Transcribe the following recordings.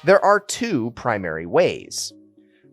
There are two primary ways.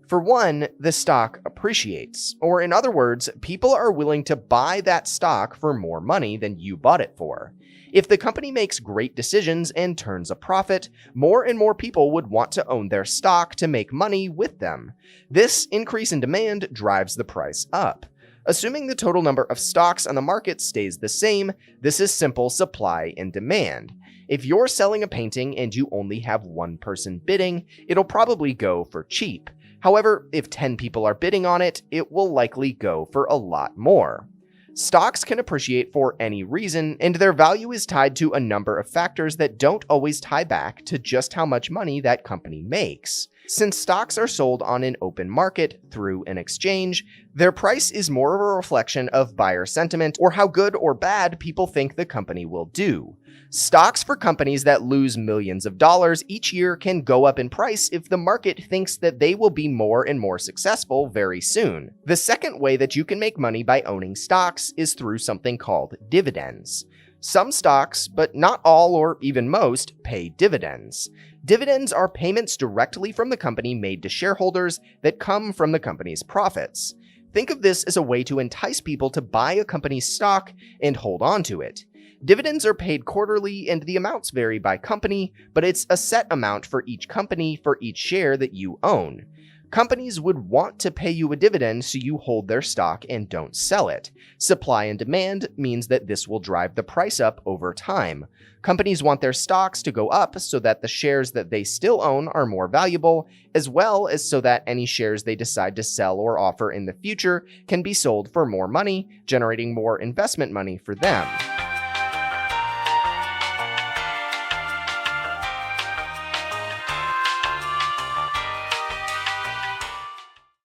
For one, the stock appreciates, or in other words, people are willing to buy that stock for more money than you bought it for. If the company makes great decisions and turns a profit, more and more people would want to own their stock to make money with them. This increase in demand drives the price up. Assuming the total number of stocks on the market stays the same, this is simple supply and demand. If you're selling a painting and you only have one person bidding, it'll probably go for cheap. However, if 10 people are bidding on it, it will likely go for a lot more. Stocks can appreciate for any reason, and their value is tied to a number of factors that don't always tie back to just how much money that company makes. Since stocks are sold on an open market through an exchange, their price is more of a reflection of buyer sentiment or how good or bad people think the company will do. Stocks for companies that lose millions of dollars each year can go up in price if the market thinks that they will be more and more successful very soon. The second way that you can make money by owning stocks is through something called dividends. Some stocks, but not all or even most, pay dividends. Dividends are payments directly from the company made to shareholders that come from the company's profits. Think of this as a way to entice people to buy a company's stock and hold on to it. Dividends are paid quarterly and the amounts vary by company, but it's a set amount for each company for each share that you own. Companies would want to pay you a dividend so you hold their stock and don't sell it. Supply and demand means that this will drive the price up over time. Companies want their stocks to go up so that the shares that they still own are more valuable, as well as so that any shares they decide to sell or offer in the future can be sold for more money, generating more investment money for them.